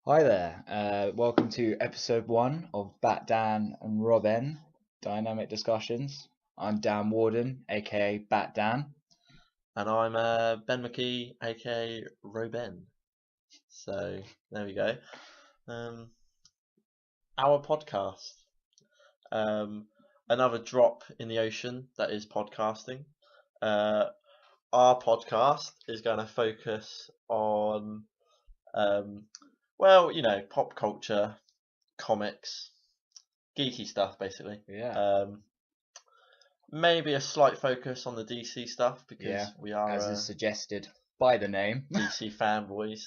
Hi there. Welcome to episode 1 of BatDan and RoBen Dynamic Discussions. I'm Dan Warden, aka BatDan. And I'm Ben McKee, aka RoBen. So there we go. Our podcast. Another drop in the ocean that is podcasting. Our podcast is going to focus on, pop culture, comics, geeky stuff, basically. Yeah. Maybe a slight focus on the DC stuff because we are, as is suggested by the name, DC fanboys.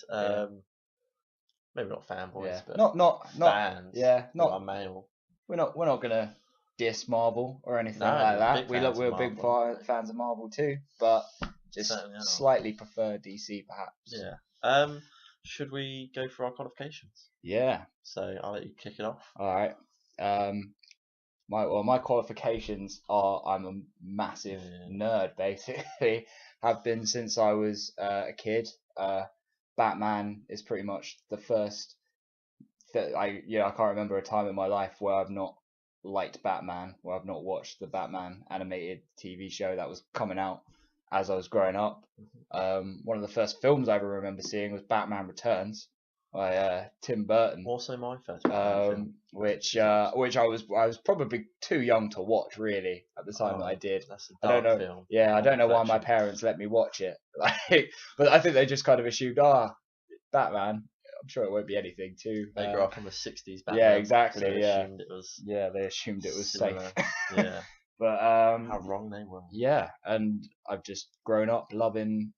Maybe not fanboys, but not fans. not are male. We're not gonna diss Marvel or anything No, like that. we're big fans of Marvel too, but just slightly prefer DC perhaps. Yeah. Should we go for our qualifications? Yeah. So I'll let you kick it off. All right. My qualifications are I'm a massive nerd, basically. Have been since I was a kid. Batman is pretty much the first. I can't remember a time in my life where I've not liked Batman, where I've not watched the Batman animated TV show that was coming out as I was growing up. One of the first films I ever remember seeing was Batman Returns by Tim Burton. Also my first film. Which I was probably too young to watch really at the time that I did. That's a dark film. Yeah, I don't know why my parents let me watch it. But I think they just kind of assumed, Batman. I'm sure it won't be anything too. They grew up on the '60s Batman. Yeah, exactly. So they assumed it was safe. Yeah. But how wrong they were. Yeah, and I've just grown up loving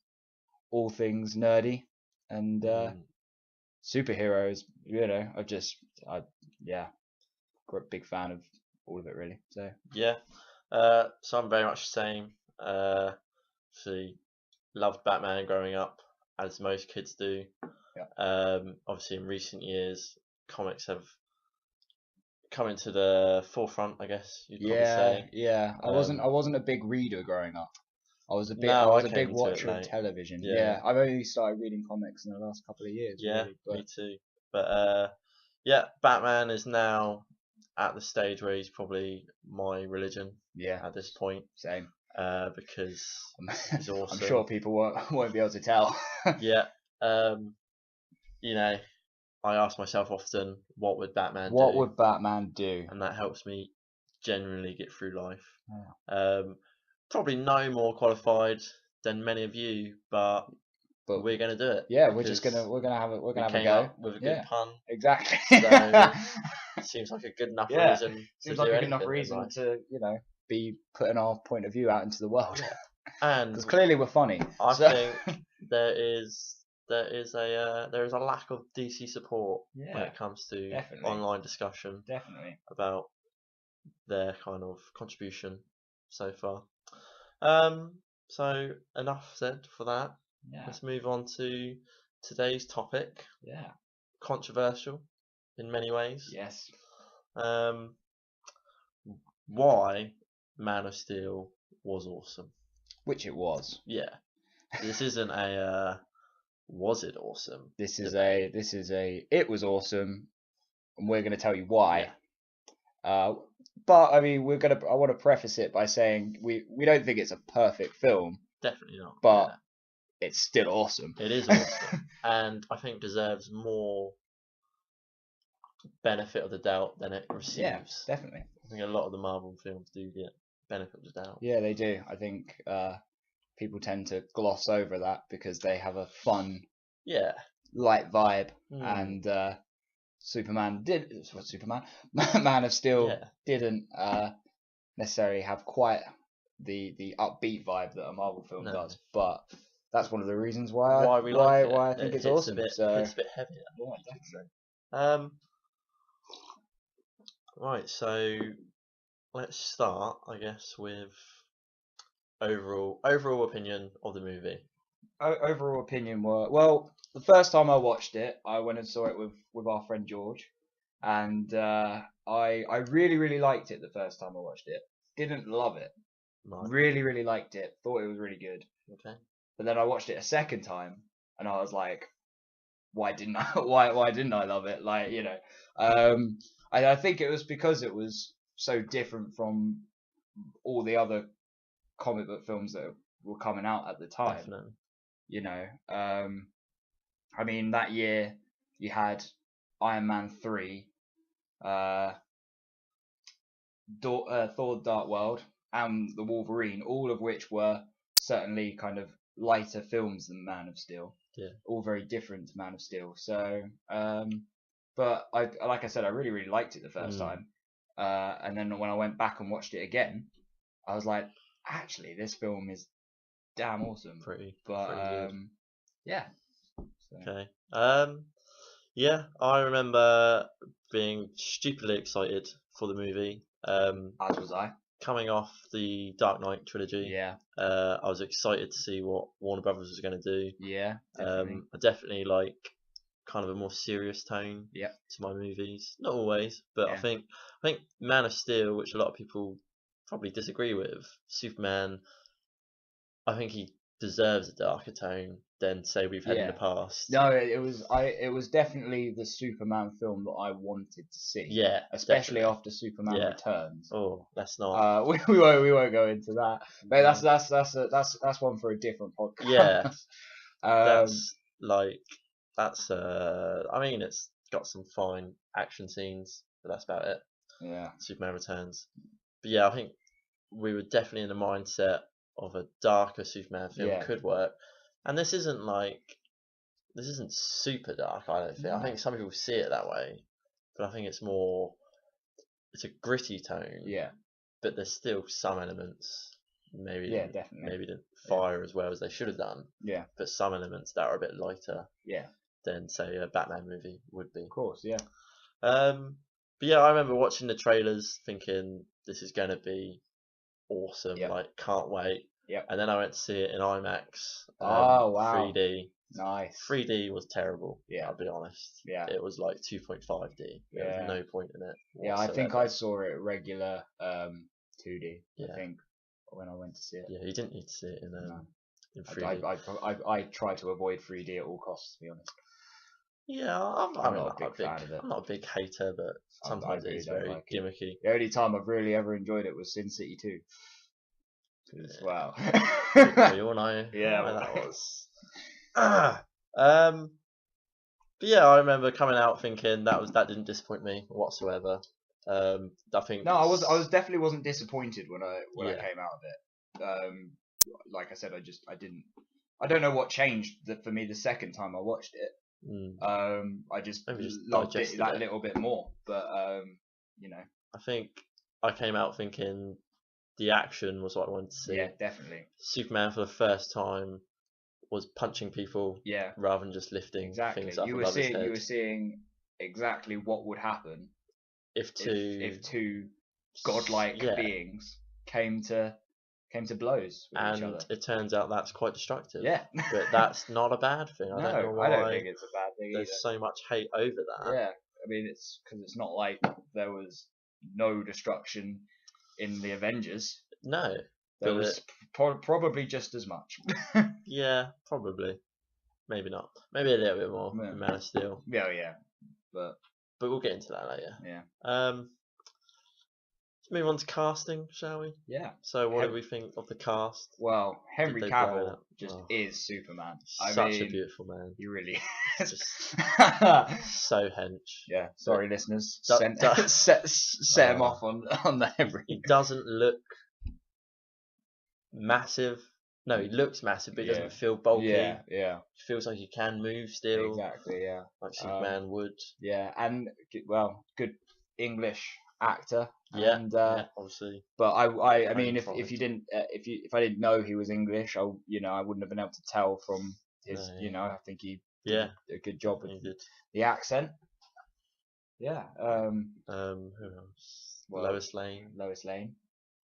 all things nerdy and superheroes. Big fan of all of it really. So yeah, so I'm very much the same. Obviously, loved Batman growing up, as most kids do. Yeah. Obviously, in recent years, comics have come into the forefront, I guess you'd probably say. Yeah. I wasn't a big reader growing up. I was a big watcher of television. Yeah, I've only started reading comics in the last couple of years. Yeah, really, me too. But Batman is now at the stage where he's probably my religion. Yeah, at this point. Same. Because he's awesome. I'm sure people won't be able to tell. Yeah. I ask myself often, what would Batman do? What would Batman do? And that helps me generally get through life. Yeah. Probably no more qualified than many of you, but we're gonna do it. Yeah, we're gonna have a go with a good pun. Exactly. So seems like a good enough reason. Seems like a good enough reason to be putting our point of view out into the world. And because clearly we're funny. I think there is a lack of DC support when it comes to online discussion. Definitely. About their kind of contribution so far. So enough said for that. Yeah. Let's move on to today's topic. Yeah. Controversial in many ways. Yes. Why Man of Steel was awesome. Which it was. Yeah. This isn't a was it awesome? This is a it was awesome, and we're going to tell you why. Yeah. But I mean, I want to preface it by saying we don't think it's a perfect film. Definitely not. But it's still awesome. It is awesome, and I think deserves more benefit of the doubt than it receives. Yeah, definitely. I think a lot of the Marvel films do get benefit of the doubt. Yeah, they do. I think people tend to gloss over that because they have a fun, light vibe, and Man of Steel didn't necessarily have quite the upbeat vibe that a Marvel film does, but that's one of the reasons why I think it's awesome. It's a bit heavier. Yeah, definitely. Right, so let's start, I guess, with overall opinion of the movie. Overall opinion the first time I watched it, I went and saw it with our friend George, and I really, really liked it the first time I watched it. Didn't love it. Right. Really, really liked it. Thought it was really good. Okay. But then I watched it a second time, and I was like, why didn't I why didn't I love it? Like, you know, I think it was because it was so different from all the other comic book films that were coming out at the time. Definitely. You know, I mean, that year you had Iron Man 3, Thor: Dark World, and the Wolverine, all of which were certainly kind of lighter films than Man of Steel. Yeah. All very different to Man of Steel. So, but like I said, I really liked it the first time. And then when I went back and watched it again, I was like, actually, this film is damn awesome. Pretty But good. yeah. So. Okay. Yeah, I remember being stupidly excited for the movie. As was I. Coming off the Dark Knight trilogy. Yeah. I was excited to see what Warner Brothers was going to do. Yeah, definitely. I definitely like kind of a more serious tone to my movies. Not always, but Yeah. I think Man of Steel, which a lot of people probably disagree with, Superman, I think he deserves a darker tone than say we've had in the past. No, it was definitely the Superman film that I wanted to see. Yeah, especially definitely. after Superman Returns. Oh, let's not. We won't go into that. But that's one for a different podcast. Yeah. I mean, it's got some fine action scenes, but that's about it. Yeah. Superman Returns. But yeah, I think we were definitely in the mindset of a darker Superman film could work. And this isn't super dark, I don't think. No. I think some people see it that way, but I think it's a gritty tone. Yeah. But there's still some elements, maybe didn't fire as well as they should have done. Yeah. But some elements that are a bit lighter. Yeah. Than say a Batman movie would be. Of course, yeah. But yeah, I remember watching the trailers thinking this is going to be awesome. Like, can't wait. Yeah. And then I went to see it in IMAX. Oh wow. 3D. Nice. 3D was terrible. Yeah. I'll be honest. Yeah. It was like 2.5D. There was no point in it. Yeah, I think I saw it regular 2D. I think when I went to see it. Yeah, you didn't need to see it in 3D. I try to avoid 3D at all costs, to be honest. Yeah, I'm not a big fan of it. I'm not a big hater, but sometimes it is very gimmicky. The only time I've really ever enjoyed it was Sin City 2. Wow. We all know how that was. But yeah, I remember coming out thinking that didn't disappoint me whatsoever. I think I definitely wasn't disappointed when I came out of it. Like I said, I don't know what changed for me the second time I watched it. I just loved it that little bit more, but you know. I think I came out thinking the action was what I wanted to see. Yeah, definitely. Superman for the first time was punching people, rather than just lifting things up above his head. You were seeing exactly what would happen if two godlike beings came to blows with each other. And it turns out that's quite destructive. Yeah. But that's not a bad thing. I don't know why I don't think it's a bad thing there's so much hate over that. Yeah. I mean, it's because it's not like there was no destruction in the Avengers. No. There was probably just as much. Yeah, probably. Maybe not. Maybe a little bit more in Man of Steel. Yeah. But we'll get into that later. Yeah. Let's move on to casting, shall we? Yeah. So what do we think of the cast? Well, Henry Cavill is Superman. Such a beautiful man. He really is. So hench. Yeah. Sorry, listeners. Set him off on the Henry. He doesn't look massive. No, he looks massive, but he doesn't feel bulky. Yeah. He feels like he can move still. Exactly, yeah. Like Superman would. Yeah, and good English actor. Yeah, and, obviously. But I mean, if I didn't know he was English, I wouldn't have been able to tell from his. I think he did a good job with the accent. Yeah. Who else? Lois Lane.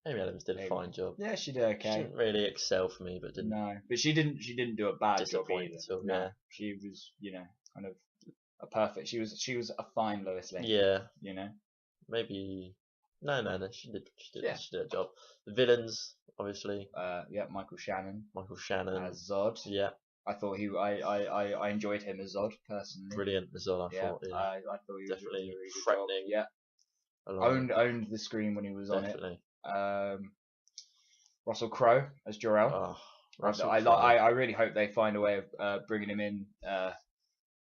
Amy Adams did a fine job. Yeah, she did okay. She didn't really excel for me, but didn't. No, but she didn't do a bad job either. No, she was kind of a perfect. She was a fine Lois Lane. Yeah. Maybe. No. She did a job. The villains, obviously. Michael Shannon as Zod. Yeah. I thought I enjoyed him as Zod personally. Brilliant as well. I thought, yeah, I thought he was definitely doing a really good threatening. job. Yeah, owned the screen when he was definitely. on it. Russell Crowe as Jor-El. Oh, I really hope they find a way of bringing him in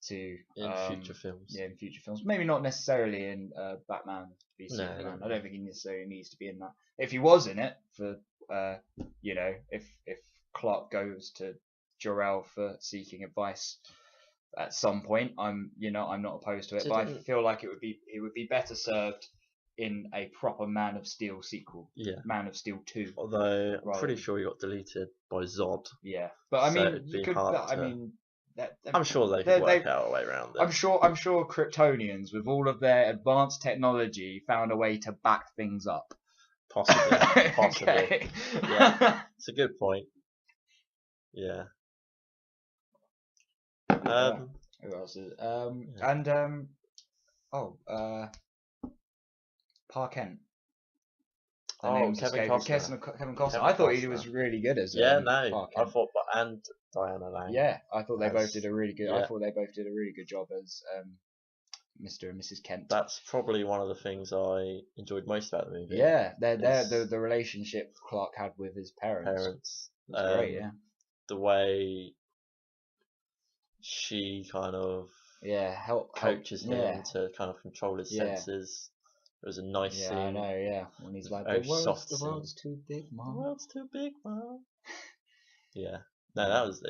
in future films. Yeah, in future films. Maybe not necessarily in Batman v Superman. No. I don't think he necessarily needs to be in that. If he was in it for, if Clark goes to Jor-El for seeking advice at some point, I'm not opposed to it. But I feel like it would be better served in a proper Man of Steel sequel. Yeah. Man of Steel 2. Although I'm pretty sure he got deleted by Zod. Yeah, but I mean, you could. I'm sure they could work out a way around it. I'm sure Kryptonians, with all of their advanced technology, found a way to back things up. Possibly. Okay. Yeah, it's a good point. Yeah. Who else is? Pa Kent. Kevin Costner. Kevin Costner. I thought he was really good as Pa Kent. I thought, and Diana Lang. Yeah, I thought they both did a really good. Yeah. I thought they both did a really good job as Mr. and Mrs. Kent. That's probably one of the things I enjoyed most about the movie. Yeah, the relationship Clark had with his parents. Was great. Yeah, the way she kind of coaches him to kind of control his senses. It was a nice scene. I know, yeah. When he's like, the world's too big, Mom. The world's too big, Mom. Yeah. No, that was,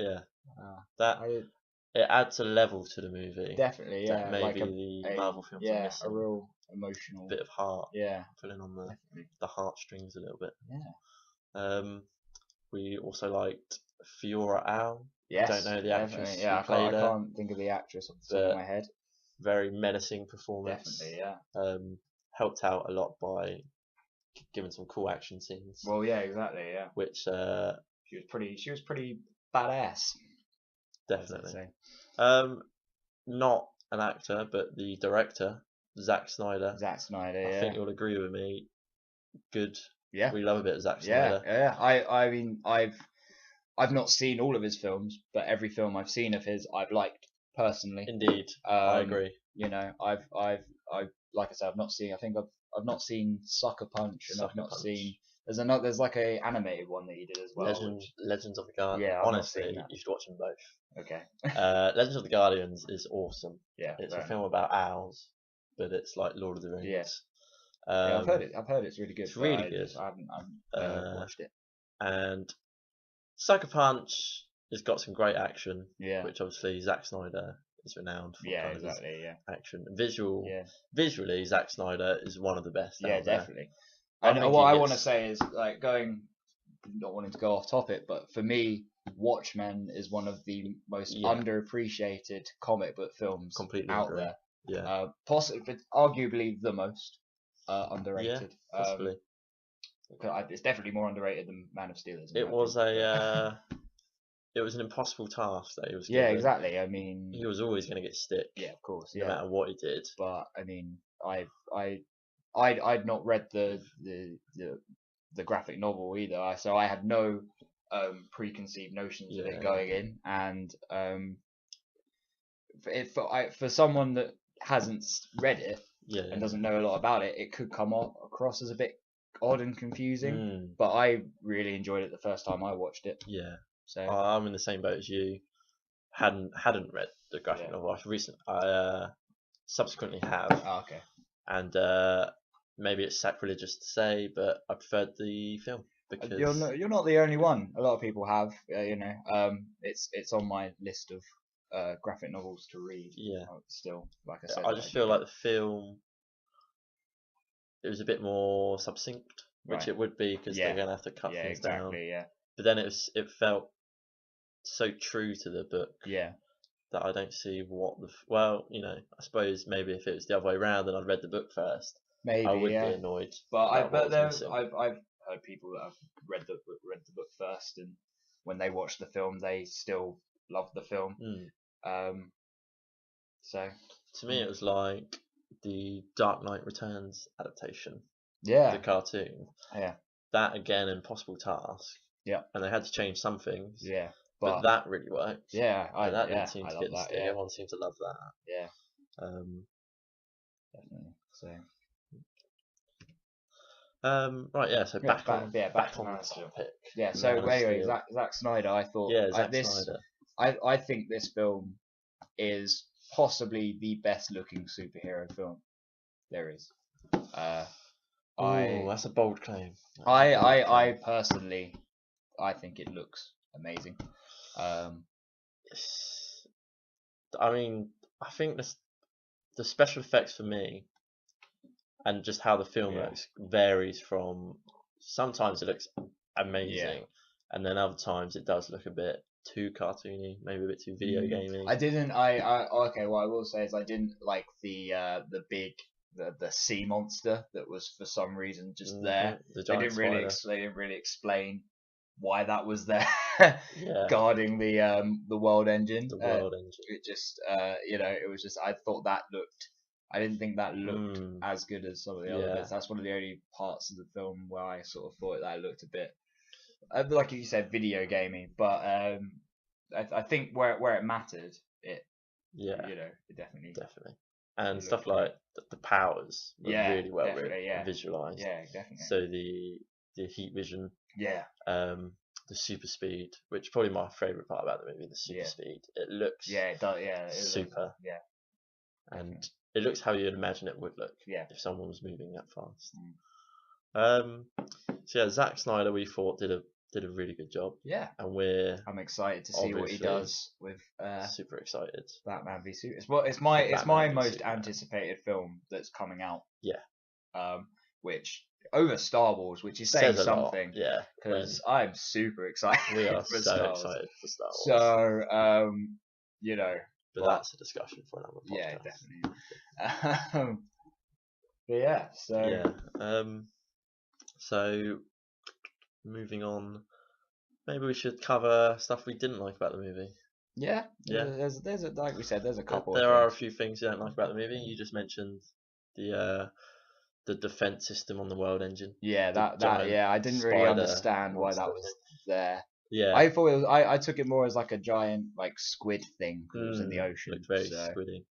it adds a level to the movie. Definitely, yeah. That maybe the Marvel films are missing. A real emotional bit of heart. Yeah. Pulling on the heartstrings a little bit. Yeah. We also liked Fiora Al. Yes. I don't know the actress who I played her. can't think of the actress off the top of my head. Very menacing performance. Definitely, yeah. Helped out a lot by giving some cool action scenes. Well, yeah, exactly, yeah. Which she was pretty badass. Definitely. Not an actor, but the director, Zack Snyder. I think you'll agree with me. Good. Yeah. We love a bit of Zack Snyder. Yeah. I mean, I've not seen all of his films, but every film I've seen of his, I've liked personally. Indeed, I agree. You know, I've like I said, I've not seen Sucker Punch, and I've not seen. There's like a animated one that he did as well. Legends of the Guardians. Yeah, honestly, you should watch them both. Okay. Legends of the Guardians is awesome. Yeah, it's a film about owls, but it's like Lord of the Rings. Yes. Yeah. I've heard it's really good. It's really good. I haven't watched it. And Sucker Punch has got some great action. Yeah. Which obviously Zack Snyder is renowned for. Yeah, exactly. Yeah. Action, visually, Zack Snyder is one of the best. Yeah, definitely. And what I want to say is, like, not wanting to go off topic, but for me, Watchmen is one of the most underappreciated comic book films out there. Yeah. Possibly, but arguably the most underrated. Yeah, possibly. It's definitely more underrated than Man of Steel. It was it was an impossible task that he was given. Yeah, exactly. I mean, he was always going to get stick. Yeah, of course. No matter what he did. But I mean, I'd not read the graphic novel either, so I had no preconceived notions of it going in, and for someone that hasn't read it and doesn't know a lot about it, it could come across as a bit odd and confusing. But I really enjoyed it the first time I watched it. Yeah. So I'm in the same boat as you. Hadn't read the graphic novel. I subsequently have. Oh, okay. And maybe it's sacrilegious to say, but I preferred the film because you're not the only one. A lot of people have. It's on my list of graphic novels to read. Yeah. Still, like I said, I just feel like the film, it was a bit more succinct, which it would be because they're going to have to cut things down. Yeah. But then it felt so true to the book. Yeah. That I don't see what I suppose maybe if it was the other way around and I'd read the book first, I would be annoyed. But I've heard people that have read the book first, and when they watch the film, they still love the film. So to me, it was like the Dark Knight Returns adaptation. Yeah. The cartoon. Yeah. That again, impossible task. Yeah. And they had to change some things. Yeah. but that really worked. Yeah, that didn't seem to love get the that. stick. Yeah. Everyone seemed to love that. Yeah, definitely. So. Right, yeah. So back on Man of Steel. topic. Yeah. So anyway, Zack Snyder. I thought. Snyder. I think this film is possibly the best looking superhero film there is. That's a bold claim. I personally, I think it looks amazing. I mean, I think the special effects for me, and just how the film looks, varies from. Sometimes it looks amazing, and then other times it does look a bit too cartoony, maybe a bit too video gamey. Okay. What I will say is I didn't like the big the sea monster that was for some reason just there. The They giant didn't really explain why that was there Yeah. guarding the world engine. The world engine. It just it was just I thought that looked. I didn't think that looked as good as some of the other bits. That's one of the only parts of the film where I sort of thought that looked a bit, like you said, video gaming. But I think where it mattered, it it definitely. And stuff like the powers were really well visualized. Yeah, definitely. So the heat vision. Yeah. The super speed, which is probably my favorite part about the movie. The super speed. It looks. Yeah, it does. Yeah. Super. Yeah. And it looks how you'd imagine it would look. Yeah. If someone was moving that fast. So yeah, Zack Snyder, we thought did a really good job. Yeah. And I'm excited to see what he does with. Super excited. Batman v Superman. It's my most anticipated film that's coming out. Yeah. Which over Star Wars, which is saying something. Yeah. Because I'm super excited. We are for so Star excited for Star Wars. So But that's a discussion for another podcast. Yeah, definitely. Yeah. So. Yeah. So moving on, maybe we should cover stuff we didn't like about the movie. Yeah. There's like we said, there's a couple. There are a few things you don't like about the movie. You just mentioned the defense system on the world engine. Yeah, I didn't really understand why that was there. Yeah, I thought it was. I took it more as like a giant squid thing because it was in the ocean. Looked very squiddy.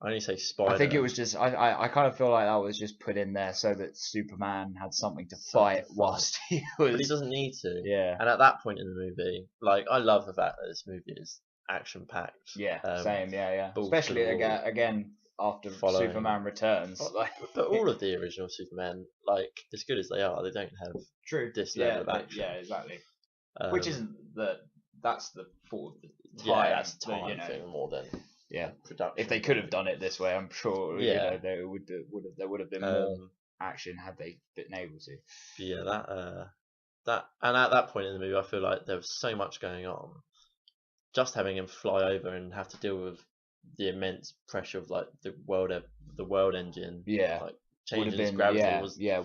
I only say spider. I think it was just. I kind of feel like that was just put in there so that Superman had something to fight whilst he was. But he doesn't need to. Yeah. And at that point in the movie, I love the fact that this movie is action packed. Yeah. Same. Yeah. Especially again after Superman Returns. But all of the original Superman, as good as they are, they don't have this level of action. Yeah, exactly. Which isn't that's the fault of the time. Yeah, that's a time thing more than production. If they could have done it this way, I'm sure there would have been more action had they been able to. But yeah, that and at that point in the movie, I feel like there was so much going on. Just having him fly over and have to deal with the immense pressure of the world engine, changing its gravity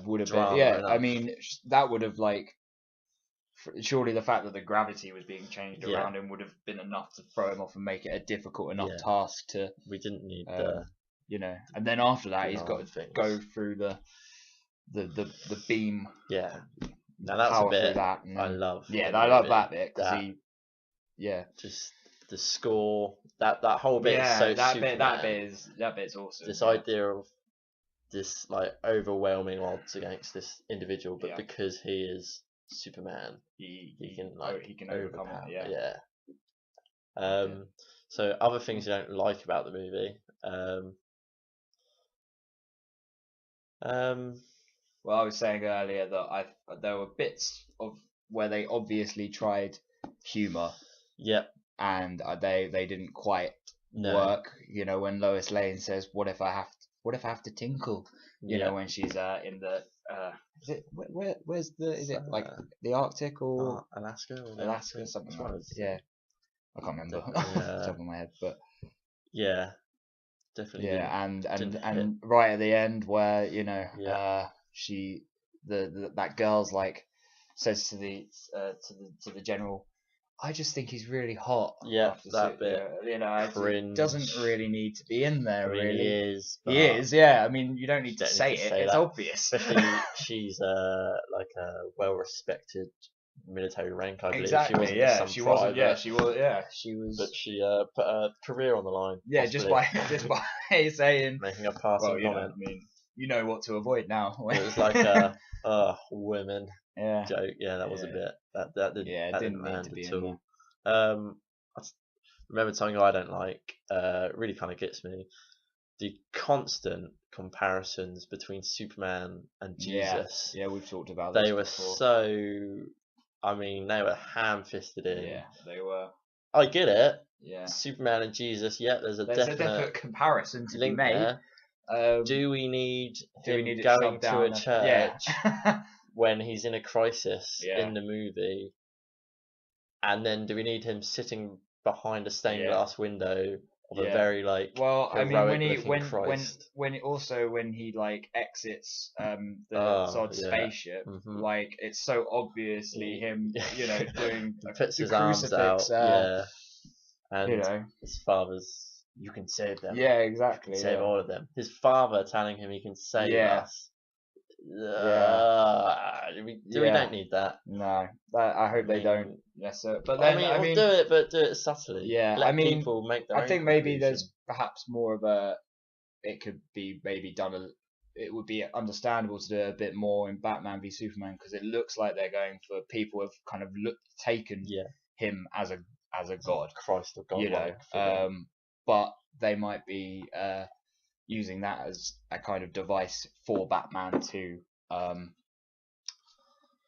would have been enough. I mean that would have surely the fact that the gravity was being changed around him would have been enough to throw him off and make it a difficult enough task to. We didn't need and then after that he's got to go through the beam. Yeah, now that's a bit that I love. Yeah, I love that bit because just the score that whole bit is so Superman. That bit's awesome. This idea of this overwhelming odds against this individual, but because he is Superman, he can overcome it. So other things you don't like about the movie. Well, I was saying earlier that there were bits of where they obviously tried humor. Yep. And they didn't quite work. When Lois Lane says, "What if I have to tinkle?" You know, when she's in the is it where's the is it the Arctic or Alaska something like that? Yeah, I can't remember off the top of my head, but definitely and right at the end where she that girl's says to the general, I just think he's really hot. Yeah, that bit. It doesn't really need to be in there. Really, he is. Yeah, I mean, you don't need to say it. It's obvious. Especially she's a well-respected military rank, I believe. Exactly. She wasn't just some She private. wasn't. Yeah, she was. Yeah, she was. But she put her career on the line. Yeah, possibly, just by saying, making a passing well, you know, comment. I mean, you know what to avoid now. It was like a women yeah, joke. Yeah, that was a bit that didn't yeah, it that didn't didn't need land to be at in all. I remember something I don't like. Really kind of gets me. The constant comparisons between Superman and Yeah, Jesus. yeah, we've talked about They this were before. so. I mean, they were ham-fisted in. Yeah, they were. I get it. Yeah, Superman and Jesus. Yeah, there's a there's a definite definite comparison to be link made. there. Do we need Do we him need it going shoved to down? a Yeah. church when he's in a crisis Yeah. in the movie? And then do we need him sitting behind a stained Yeah. glass window of a Yeah. very like Well, I mean, heroic when he looking Christ? when he like exits the Oh, Zod's yeah. spaceship, Mhm. like it's so obviously him, you know, doing He puts the his arms out, crucifix. yeah, and You know, his father's, you can save them, yeah, you can exactly, save yeah, all of them. His father telling him he can save yeah, us. yeah, We yeah. don't need that. No, I hope I they don't mean, necessarily. But I then, mean, I or mean, do it, but do it subtly. yeah, I Let mean, people make their I own think maybe conclusion. there's perhaps more of a. It could be maybe done a. It would be understandable to do it a bit more in Batman v Superman because it looks like they're going for people have kind of taken Yeah, him as a god, Christ or you know. godlike figure. But they might be using that as a kind of device for Batman to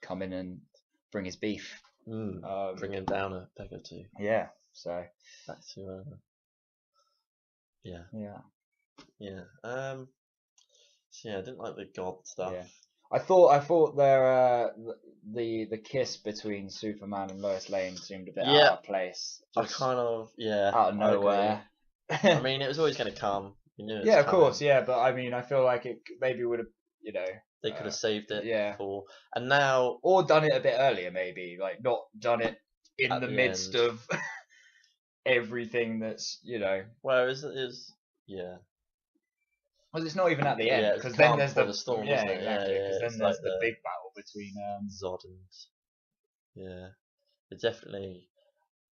come in and bring his beef. Bring him down a peg or two. Yeah. So. Back to yeah. Yeah. Yeah. So yeah, I didn't like the god stuff. Yeah. I thought their the kiss between Superman and Lois Lane seemed a bit out of place. I kind of out of nowhere. I mean, it was always going to come. You knew it was yeah, of coming. course, yeah, but I mean, I feel like it maybe would have, you know, They could have saved it yeah, before, and now or done it a bit earlier, maybe like not done it in At the the midst end. of everything that's, you know. well, it was yeah. Well, it's not even at the Yeah, end it's because calm then there's before the storm, yeah, wasn't it? exactly, Yeah, because yeah. then It's there's like the the big battle between Zod and yeah. It's definitely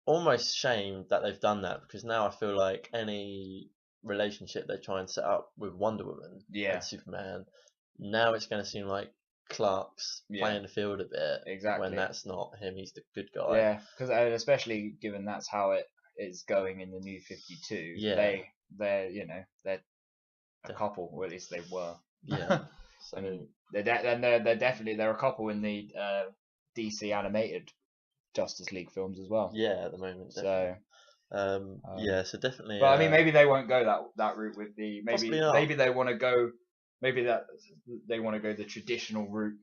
almost shame that they've done that because now I feel like any relationship they try and set up with Wonder Woman yeah, and Superman, now it's going to seem like Clark's Yeah. playing the field a bit exactly. when that's not him. He's the good guy. Yeah, because especially given that's how it is going in the New 52. Yeah. they're you know they're a couple, or at least they were. Yeah. So I mean, they're definitely they're a couple in the DC animated Justice League films as well. yeah, at the moment. Definitely. So yeah, so definitely. but I mean, maybe they won't go that route with the Possibly not. maybe they want to go they want to go the traditional route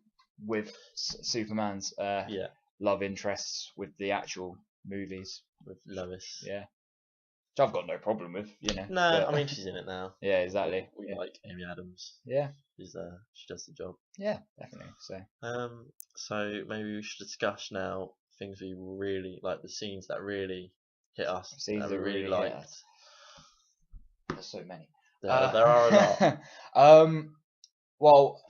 with Superman's yeah, love interests with the actual movies. with Lois. Yeah, which I've got no problem with, you know. No, but- I mean she's in it now. yeah, exactly. We yeah. like Amy Adams. Yeah, She does the job. yeah, definitely. So maybe we should discuss now things we really like, the scenes that really hit us. Scenes that we really liked. hit us. There's so many. There are a lot. Well,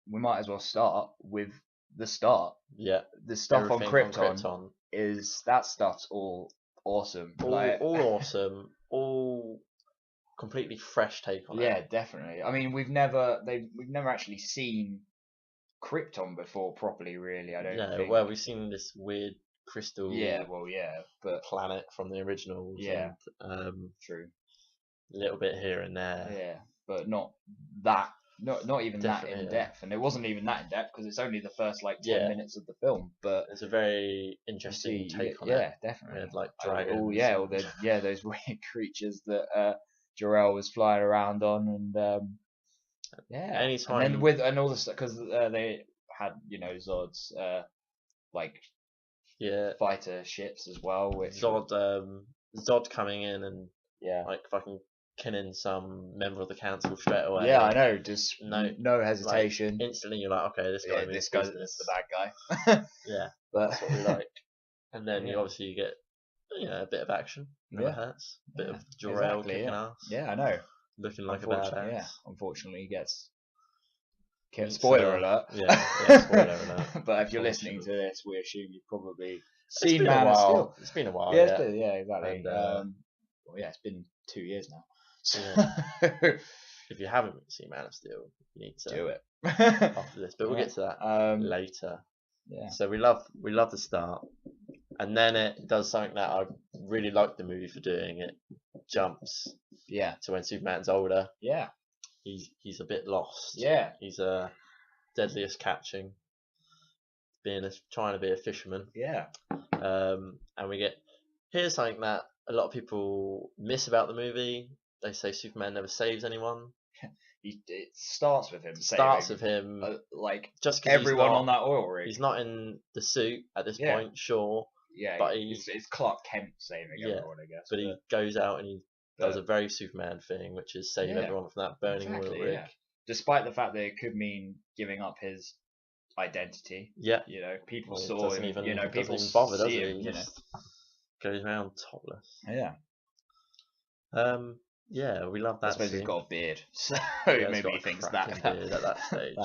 we might as well start with the start. Yeah. The stuff on Everything Krypton is that stuff's all awesome. All awesome. All completely fresh take on it. Yeah, definitely. I mean, we've never actually seen Krypton before properly, really. I don't think. Well, we've seen this weird crystal. Yeah, well, yeah, but planet from the originals. Yeah. And, true. a little bit here and there. Yeah, but not that. Not even Definitely, that in yeah. depth, and it wasn't even that in depth because it's only the first like 10 Yeah. minutes of the film. But It's a very interesting take on it. yeah, definitely. We had like dragons. Oh yeah, those weird creatures that Jor-El was flying around on, and yeah. Anytime. And then and all the stuff because they had Zod's like fighter ships as well. Which Zod coming in and yeah, like fucking killing some member of the council straight away. Yeah, I know. Just no hesitation. Like, instantly, you're like, okay, this guy. This guy's the bad guy. Yeah, but that's what we like. And then you obviously get a bit of action. Never hurts. A bit of Jor-El kicking ass. Yeah, I know. Looking like a badass. Yeah, unfortunately, he gets Spoiler alert. Yeah, spoiler alert. But if you're listening to this, we assume you've probably It's seen been Man a of while. Steel. It's been a while. Yeah, Yeah, exactly. And, well, yeah, it's been 2 years now. if you haven't seen Man of Steel, you need to do it after this. But we'll Yeah. get to that later. Yeah. So we love the start, and then it does something that I really like the movie for doing. It jumps Yeah. to when Superman's older. Yeah. He's a bit lost. Yeah. He's deadliest catching, trying to be a fisherman. Yeah. And we get here's something that a lot of people miss about the movie. They say Superman never saves anyone. It starts with him. Like just everyone on that oil rig. He's not in the suit at this point, sure. Yeah, but it's Clark Kent saving everyone, I guess. But he goes out and he does a very Superman thing, which is save everyone from that burning oil rig. Yeah. Despite the fact that it could mean giving up his identity. Yeah. You know, people saw him. People even bother, see him. He just goes around topless. Yeah. Yeah, we love that. I suppose scene. He's got a beard, so maybe he thinks that beard at that stage.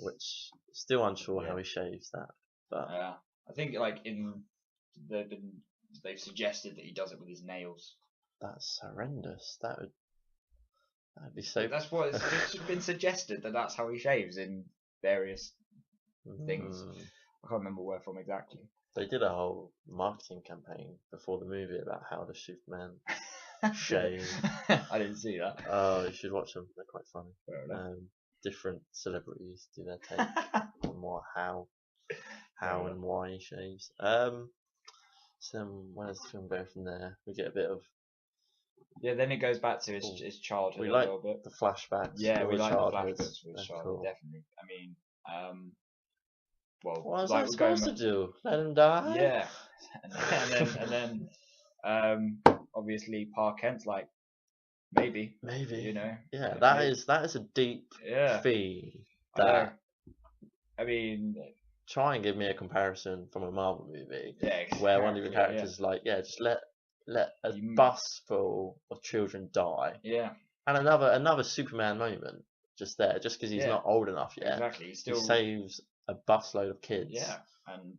Which still unsure how he shaves that. But I think they've suggested that he does it with his nails. That's horrendous. That'd be so. That's what it's been suggested that's how he shaves in various things. I can't remember where from exactly. They did a whole marketing campaign before the movie about how does Superman shave. I didn't see that. Oh, you should watch them. They're quite funny. Fair enough. Different celebrities do their take on how and why he shaves. So then where does the film go from there? We get a bit of then it goes back to his childhood we a like little bit. The flashbacks. Yeah, we like the flashbacks with his childhood, cool. definitely. I mean, well, what was I supposed to do? Let him die? Yeah, and then obviously Park Kent's like maybe, you know. Yeah, that is a deep theme. I mean, try and give me a comparison from a Marvel movie where one of the characters is like, just let a bus full of children die. Yeah. And another Superman moment just there, just because he's not old enough yet. Exactly. He saves a busload of kids. Yeah. And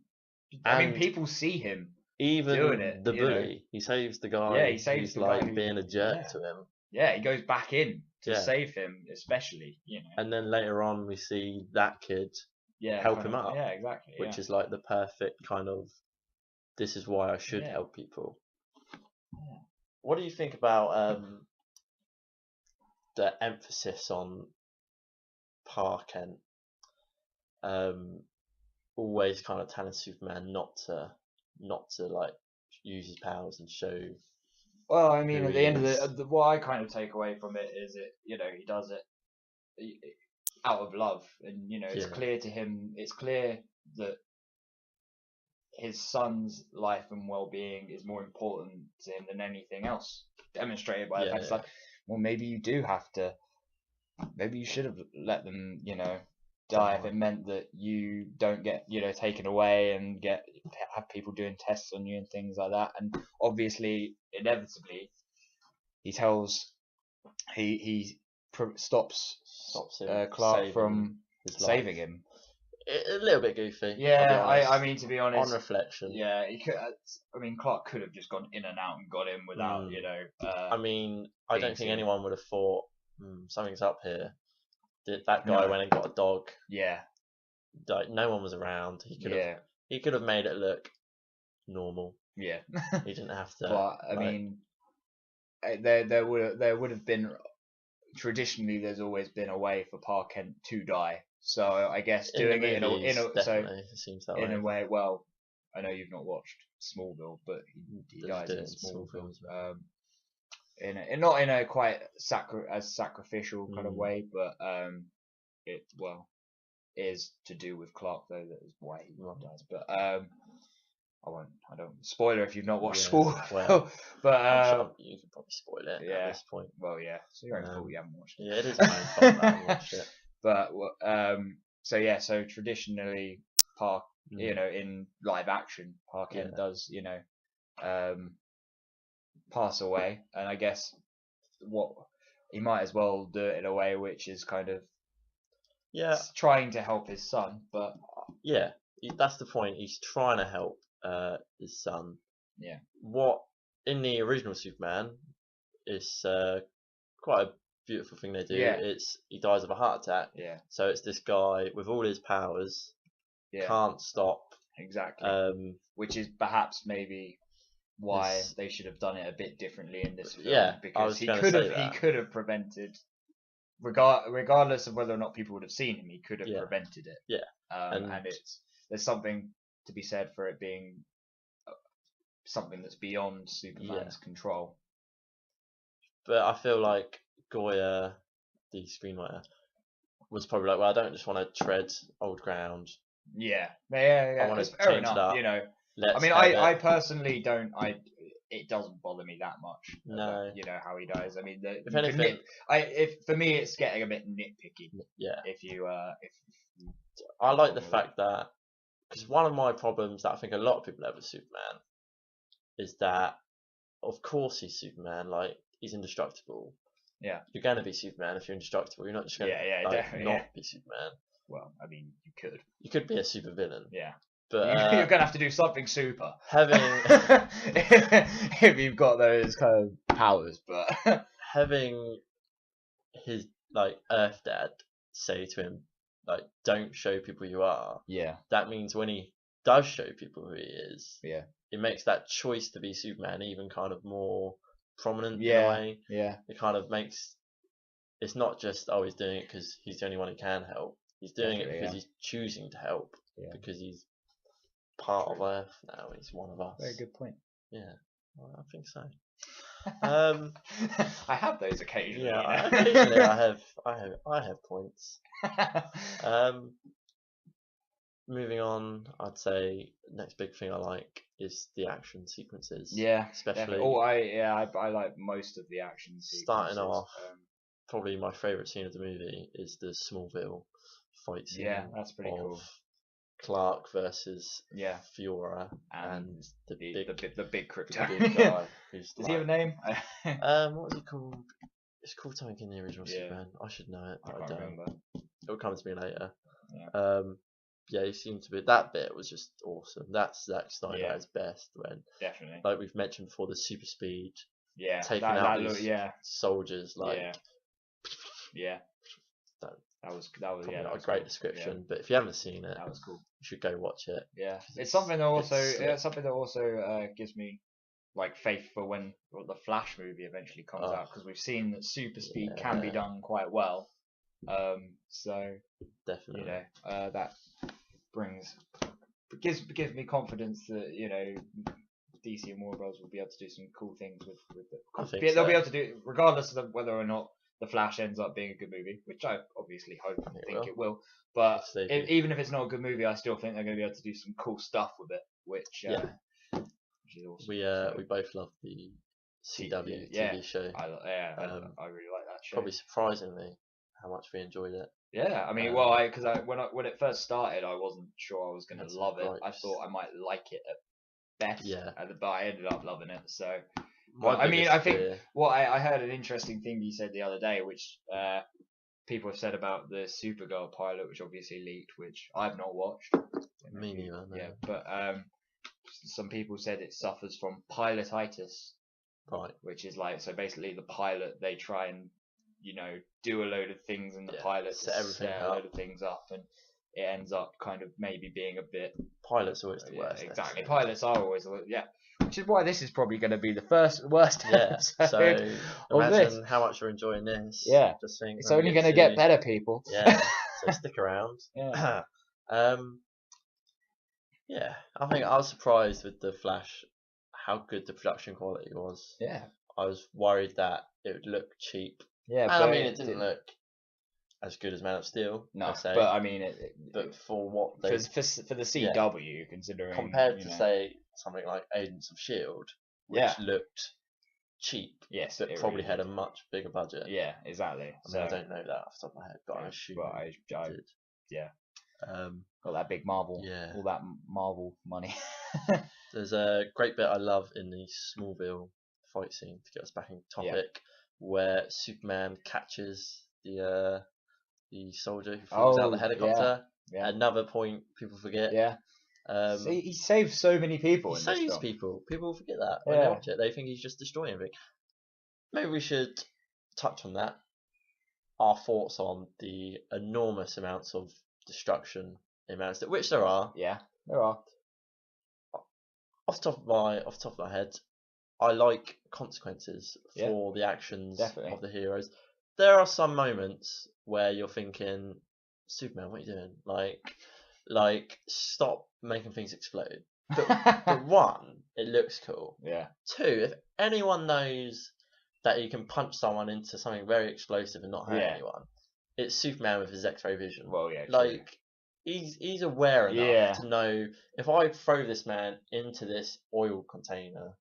I mean, people see him even doing it. The bully. He saves the guy. Yeah, he saves the guy being a jerk to him. Yeah, he goes back in to save him, especially, you know. And then later on, we see that kid help him up. Yeah, exactly. Which is like the perfect kind of, this is why I should help people. Yeah. What do you think about the emphasis on Park Kent always kind of telling Superman not to like use his powers and show? Well, I mean, at the end of what I kind of take away from it is he does it out of love, and it's clear to him. It's clear that his son's life and well-being is more important to him than anything else. Demonstrated by the fact it's like, well, maybe you do have to. Maybe you should have let them, die if it meant that you don't get, taken away and have people doing tests on you and things like that. And obviously, inevitably, he stops Clark from saving him. A little bit goofy. Yeah, I mean, to be honest, on reflection, yeah, he could. I mean, Clark could have just gone in and out and got him without, I mean, I don't think anyone would have thought something's up here. That guy went and got a dog. Yeah, like no one was around. He could have made it look normal. Yeah, he didn't have to. But I mean, there would have been. Traditionally, there's always been a way for Park Kent to die. So I guess doing it in a way. Well, I know you've not watched Smallville, but he dies in Smallville. Not in a quite sacrificial kind of way, but it is to do with Clark, though. That is why he dies. But I don't spoiler if you've not watched Smallville. Well, but I'm sure you could probably spoil it at this point. Well, yeah, so your own fault you haven't watched it. Yeah, it is my own fault that I haven't watched it. But so traditionally, Park, in live action, Park Kent does, pass away, and I guess he might as well do it in a way which is kind of Yeah, trying to help his son, but yeah, that's the point. He's trying to help his son. yeah, What in the original Superman is quite a beautiful thing they do. Yeah. It's he dies of a heart attack. yeah, So it's this guy with all his powers yeah, can't stop. exactly. Which is perhaps maybe why This, they should have done it a bit differently in this film, yeah, I because was he going to could say have that. he could have prevented, regardless of whether or not people would have seen him, he could have Yeah. prevented it. Yeah. And there's something to be said for it being something that's beyond Superman's control. But I feel like Goya, the screenwriter, was probably like, well, I don't just want to tread old ground. Yeah, I want that's to fair change it enough. up. You know, Let's I mean, have I it. personally don't. It doesn't bother me that much. No. You know how he dies. I mean, If anything, if for me, it's getting a bit nitpicky. yeah. If you I like the with fact that, because one of my problems that I think a lot of people have with Superman is that, of course, he's Superman. Like, he's indestructible. Yeah. You're going to be Superman if you're indestructible. You're not just going Yeah, to definitely, not be Superman. Well, I mean, you could. You could be a supervillain. Yeah. But You're gonna have to do something super. having if you've got those kind of powers, but having his like Earth Dad say to him, like, don't show people you are. yeah, That means when he does show people who he is, yeah, it makes that choice to be Superman even kind of more prominent in a yeah, way. yeah, It kind of makes it's not just, oh, he's doing it because he's the only one who can help. He's doing it Definitely, because yeah. he's choosing to help, Yeah. because he's part of Earth now. He's one of us. Very good point. Yeah, well, I think so. I have those occasionally. Yeah, you know? occasionally I have points. Moving on, I'd say next big thing I like is the action sequences. Yeah, especially. definitely. Oh, I like most of the action sequences. Starting off, probably my favourite scene of the movie is the Smallville fight scene. Yeah, that's pretty of cool. Clark versus Yeah, and the big crypto the big guy. Who's Does he have a name? what was he called? It's called something in the original Yeah. Superman. I should know it, but I I can't don't. remember. It'll come to me later. Yeah. Yeah, he seemed to be. That bit was just awesome. That's Zack Snyder Yeah. at his best, when, Definitely. like we've mentioned before, the super speed, Yeah, taking that out look, these yeah, soldiers, like yeah. That- That was probably yeah, that not was a great cool. description. But if you haven't seen it, That was cool. you should go watch it. Yeah, 'cause it's something that also slick. something that also gives me like faith for when the Flash movie eventually comes out, because we've seen that super speed can be Yeah. done quite well. So Definitely. you know that gives me confidence that, you know, DC and Warner Bros will be able to do some cool things with I think they'll be so. able to do, regardless of whether or not the Flash ends up being a good movie, which I obviously hope and think it will. But If they do. even if it's not a good movie, I still think they're going to be able to do some cool stuff with it, which is awesome. We both love the CW yeah, TV show. I really like that show. Probably surprisingly how much we enjoyed it. Yeah, I mean, because when it first started, I wasn't sure I was going to love it. I thought I might like it at best. Yeah. But I ended up loving it. So, I think I heard an interesting thing you said the other day, which people have said about the Supergirl pilot, which obviously leaked, which I've not watched. Me neither. No. Yeah, but some people said it suffers from pilotitis. Right. Which is like, so basically the pilot, they try and, you know, do a load of things in the pilot to set a load of things up, and it ends up kind of maybe being a bit. Pilot's always the worst. Exactly. Pilots are always the worst. Yeah. Which is why this is probably going to be the worst episode. So imagine this. how much you're enjoying this. Yeah. Just think it's only going to get better, people. Yeah. So stick around. Yeah. Yeah. I think I was surprised with the Flash, how good the production quality was. Yeah. I was worried that it would look cheap. Yeah. And I mean, it didn't look as good as Man of Steel. No, I'd say. but I mean, but for what they for the CW, considering, compared to say something like Agents of Shield, which looked cheap, yes, but probably had a much bigger budget. Yeah, exactly. I mean, I don't know that off the top of my head, but I assume I did. Yeah. Got that big Marvel. Yeah. All that Marvel money. There's a great bit I love in the Smallville fight scene, to get us back in topic, where Superman catches the the soldier who falls out of the Oh, helicopter. yeah. Another point people forget. Yeah. See, he saves so many people He in this saves film. people. People forget that when they Yeah. watch it. They think he's just destroying everything. Maybe we should touch on that. Our thoughts on the enormous amounts of destruction in Man of Steel, which there are. Yeah, there are. Off the top of my head, I like consequences Yeah, for the actions definitely. of the heroes. There are some moments where you're thinking, Superman, what are you doing? Like stop making things explode. But one, it looks cool. Yeah. Two, if anyone knows that you can punch someone into something very explosive and not hurt Yeah. anyone, it's Superman with his X-ray vision. Well, yeah, true. Like he's aware enough Yeah. to know if I throw this man into this oil container,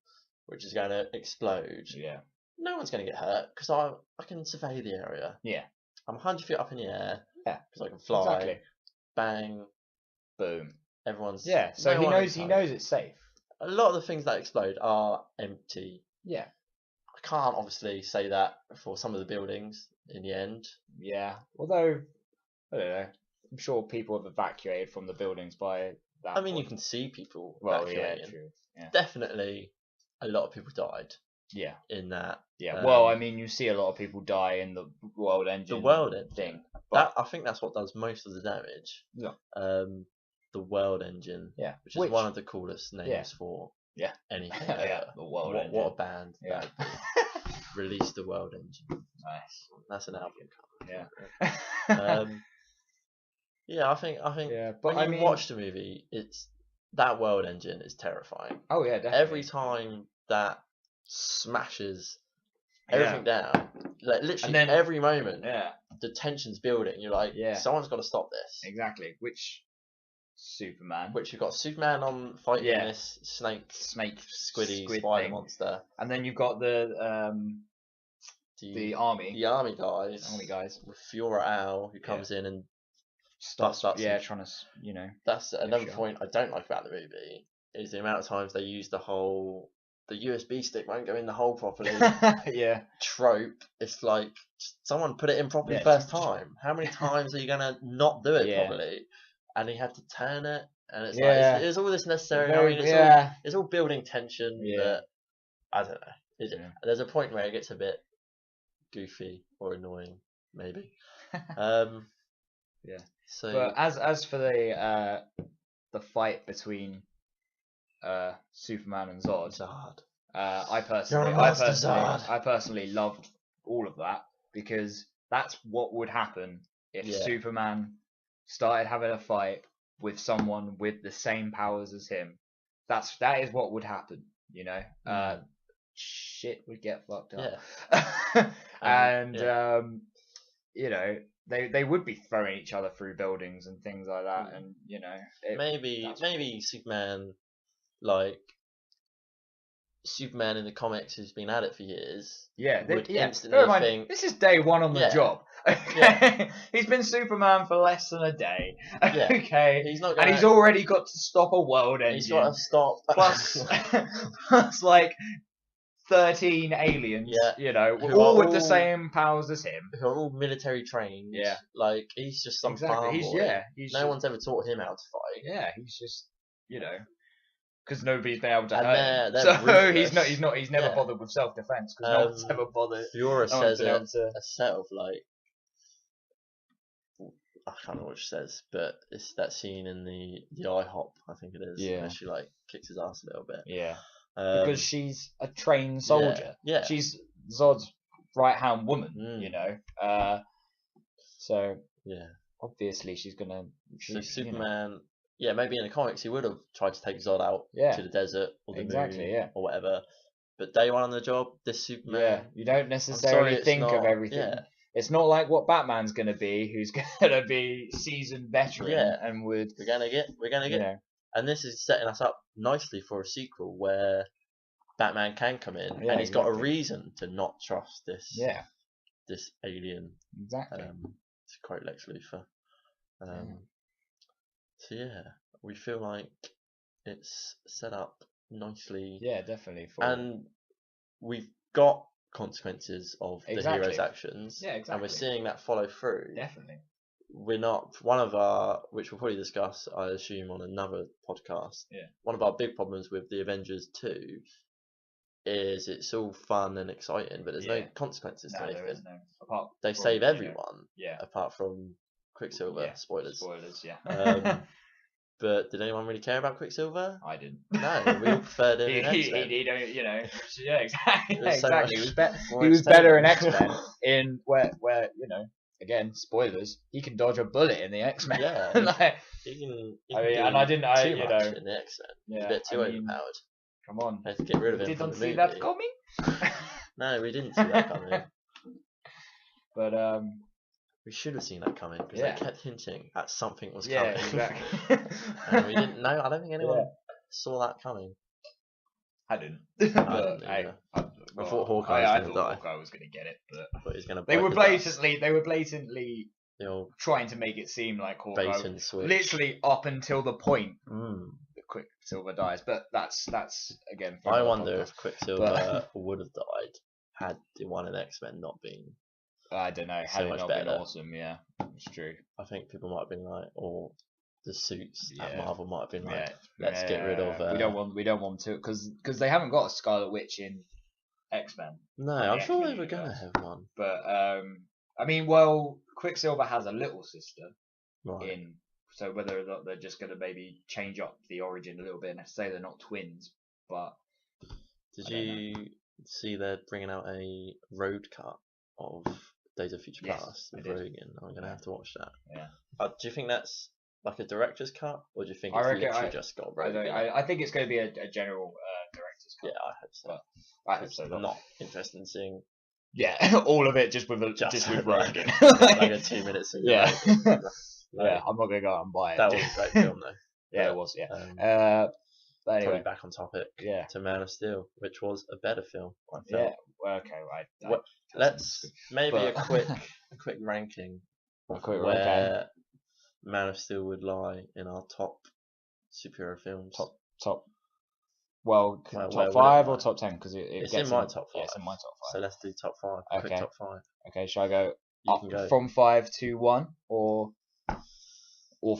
which is going to explode, Yeah. no one's going to get hurt because I can survey the area. Yeah. I'm 100 feet up in the air. Yeah. Because I can fly. Exactly. Bang. Boom. Everyone's So no he one knows is he hurt. knows it's safe. A lot of the things that explode are empty. Yeah. I can't obviously say that for some of the buildings in the end. Yeah. Although I don't know. I'm sure people have evacuated from the buildings by that I mean, point. you can see people Well, evacuating. yeah, true. Yeah. Definitely, a lot of people died. Yeah. In that. Yeah. Well, I mean, you see a lot of people die in the world engine. The world engine thing. But I think that's what does most of the damage. Yeah. The world engine. Yeah. Which is one of the coolest names for anything. Yeah. The world engine. What a band. Yeah. Release the world engine. Nice. That's an album cover. Yeah. Yeah, I think. Yeah, but when you watch the movie, it's that world engine is terrifying. Oh yeah, definitely. Every time that smashes everything down, like literally every moment, the tension's building. You're like, someone's got to stop this. Exactly. Which Superman? Which you've got Superman on fighting this snake, squid spider thing. monster, and then you've got the army, the army guys with Fiora Owl who comes in and starts trying to That's another point I don't like about the movie is the amount of times they use the USB stick won't go in the hole properly. Trope. It's like someone put it in properly first time. How many times are you gonna not do it properly? And he had to turn it, and it's like it's all this necessary. I mean, it's all building tension. But I don't know. There's a point where it gets a bit goofy or annoying, maybe. So, but as for the fight between Superman and Zod, I personally loved all of that because that's what would happen if Superman started having a fight with someone with the same powers as him. That is what would happen, you know. Shit would get fucked up. And you know, they would be throwing each other through buildings and things like that, and you know, maybe Superman, like Superman in the comics who's been at it for years, would instantly think, this is day one on the job. He's been Superman for less than a day. Okay, he's not and he's already got to stop a world engine. He's got to stop plus like 13 aliens, you know, all with the same powers as him. Who are all military trained. Like, he's just some farm boy. No one's ever taught him how to fight. Yeah, he's just, you know, because nobody's been able to hurt him. So he's never bothered with self-defense because no one's ever bothered. Fiora says a set of, like, I can't remember what she says, but it's that scene in the IHOP, I think it is, where she, like, kicks his ass a little bit. Yeah. Because she's a trained soldier. Yeah. She's Zod's right-hand woman, you know. So obviously she's gonna. So Superman, maybe in the comics he would have tried to take Zod out to the desert or the moon or whatever. But day one on the job, this Superman, you don't necessarily think of everything. Yeah. It's not like what Batman's gonna be, who's gonna be seasoned veteran and would. We're gonna get. You know, and this is setting us up nicely for a sequel where Batman can come in and he's got a reason to not trust this alien. Exactly. To quote Lex Luthor. So we feel like it's set up nicely. Yeah, definitely. And we've got consequences of the hero's actions. Yeah, exactly. And we're seeing that follow through. Definitely. we're not one of our, which we'll probably discuss, I assume, on another podcast. Yeah. One of our big problems with the Avengers 2 is it's all fun and exciting, but there's no consequences to No, there anything. is no. Apart They from, save everyone, yeah. apart from Quicksilver. Yeah. Spoilers. Spoilers, yeah. But did anyone really care about Quicksilver? I didn't. No, we all preferred him in he X-Men. don't, you know. Yeah, exactly. It was so much He was better in entertaining. X-Men in where you know. Again, spoilers. He can dodge a bullet in the X-Men. Yeah, Like, he can I mean, do and I didn't. too You much know, in the X-Men. He's yeah, a bit too I mean, overpowered. come on. Let's get rid of him from Didn't the see movie. that coming. No, we didn't see that coming. But We should have seen that coming because Yeah. they kept hinting at something was yeah, coming. exactly. And we didn't know. I don't think anyone saw that coming. I didn't. I didn't either. I thought Hawkeye was I gonna thought die. Hawkeye was going to get it, but I thought he was going to. they were blatantly the old trying to make it seem like bait Hawkeye, and switch. literally up until the point Mm. that Quicksilver dies. But that's again. For I another wonder podcast. if Quicksilver would have died had the one in X-Men not been. I don't know. so Had it much not been better. awesome, yeah, it's true. I think people might have been like, or the suits at Yeah. Marvel might have been like, Yeah, let's get rid of. we don't want to because they haven't got a Scarlet Witch in X-Men. No, the I'm sure X-Men they were going to universe. have one. But I mean, well, Quicksilver has a little sister Right. in, so whether or not they're just going to maybe change up the origin a little bit and say they're not twins, but Did I don't you see they're bringing out a road cut of Days of Future Yes, Past I with did. Rogan? I'm going to Yeah. have to watch that. Yeah. Do you think that's like a director's cut, or do you think I it's reckon literally just got Rogan? I think it's going to be a general director's cut. Yeah, I hope so. But I hope so. I'm not interested in seeing Yeah, all of it just with Just with like- Rogan. like a 2 minute scene. Yeah. Like, Yeah, I'm not going to go out and buy it. that was a great film though. Yeah, it was. Yeah. Um, But anyway, Probably back on topic yeah. to Man of Steel, which was a better film. I Yeah. felt. Well, okay. Right. Well, Let's maybe But- a quick ranking A quick where Man of Steel would lie in our top superhero films. top. Well, Where top would it 5 or lie? top 10? Because It's gets in my top Yeah, 5. it's in my top 5. So let's do top 5. Okay. Quick top 5. Okay, shall I go You up can go. from 5 to 1 or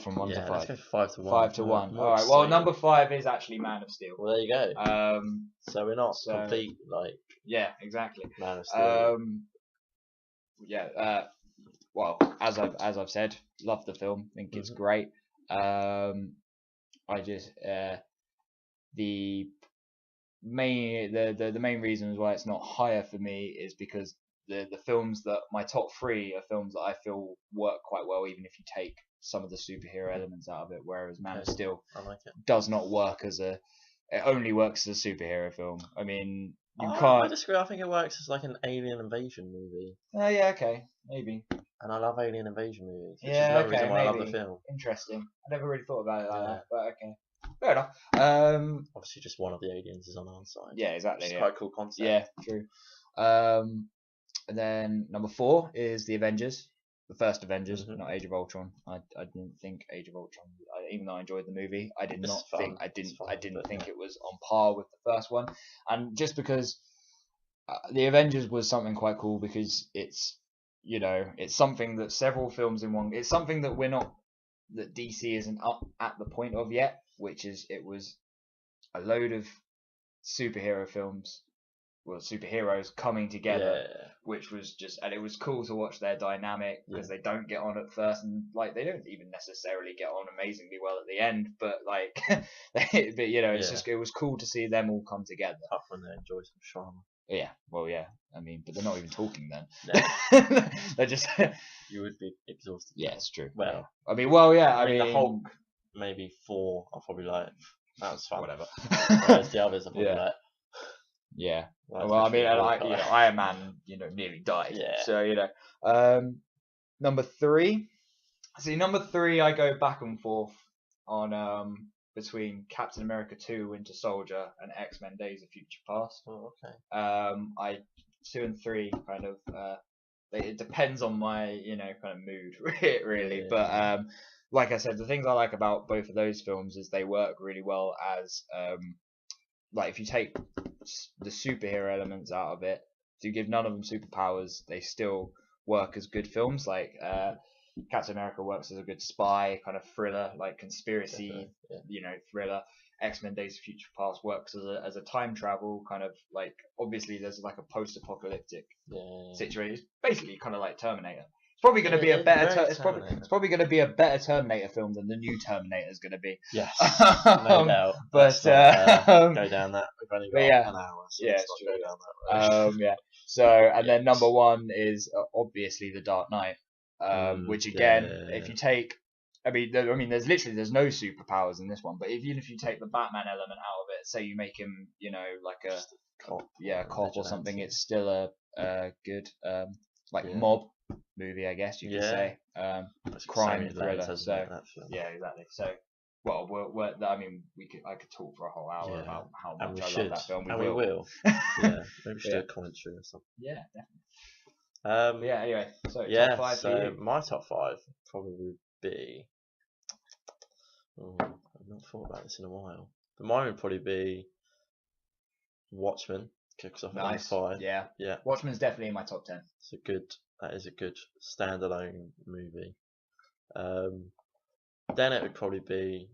from 1 to Yeah, 5? let's go 5 to 1. 5 to 1. More All right. Well, exciting. number 5 is actually Man of Steel. Well, there you go. So we're not so- complete like Yeah, exactly. Man of Steel. Yeah. Well, as I've said, love the film. Think it's Mhm. great. I just the main reasons why it's not higher for me is because the films that my top 3 are films that I feel work quite well, even if you take some of the superhero elements out of it. Whereas Man of Okay. Steel I like it. does not work it only works as a superhero film. I mean, you I can't. disagree. I think it works as like an alien invasion movie, Oh yeah, okay, maybe. and I love alien invasion movies, which Yeah, is another okay, reason why I love maybe. the film. Interesting. I never really thought about it like Yeah. that, but okay, fair enough. Obviously, just one of the aliens is on our side. Yeah, exactly. It's Yeah, quite a cool concept. yeah, true. And then number 4 is the Avengers, the first Avengers, Mhm. not Age of Ultron. I didn't think Age of Ultron, even though I enjoyed the movie, I did It's not fun. think I It's didn't fun, but think yeah. it was on par with the first one, and just because the Avengers was something quite cool because it's it's something that several films in one. It's something that that DC isn't up at the point of yet, which is it was a load of superhero films, well, superheroes coming together, Yeah. which was just, and it was cool to watch their dynamic because they don't get on at first, and like they don't even necessarily get on amazingly well at the end, but like, it's just, it was cool to see them all come together. Tough when they enjoy some trauma. Yeah, well, yeah, I mean, but they're not even talking then. No. They're just, You would be exhausted. yeah, it's true. Well, yeah. I mean, well, yeah, I mean, the Hulk, maybe 4. I'll probably like. That was fun. whatever. Whereas the others are probably Yeah. like. Yeah. Like, Well, I mean, especially Iron Man, nearly died. Yeah. So number 3. See, number 3, I go back and forth on between Captain America 2, Winter Soldier, and X-Men: Days of Future Past. Oh, okay. 2 and 3 kind of it depends on my kind of mood really, Yeah. but like I said, the things I like about both of those films is they work really well as like if you take the superhero elements out of it, if you give none of them superpowers, they still work as good films. Like Captain America works as a good spy kind of thriller, like conspiracy, thriller. X-Men Days of Future Past works as a time travel kind of like, obviously there's like a post-apocalyptic situation. It's basically kind of like Terminator. It's probably going to be a better. It's probably going to be a better Terminator film than the new Terminator is going to be. Yes, no doubt. But go down that. We've only got an hour, so let's not go down that road. So and then number one is obviously The Dark Knight, which again, if you take, there's no superpowers in this one, but even if you take the Batman element out of it, say you make him, like a cop or something, it's still a good mob movie, I guess you could say. Crime thriller. So exactly. So I could talk for a whole hour about how much I love that film. We will. Maybe we should do a commentary or something. Yeah, definitely. Anyway, so top five. So my top five probably would be. I've not thought about this in a while, but mine would probably be Watchmen. Kicks off at 5. Yeah. Watchmen's definitely in my top 10. That is a good standalone movie. Then it would probably be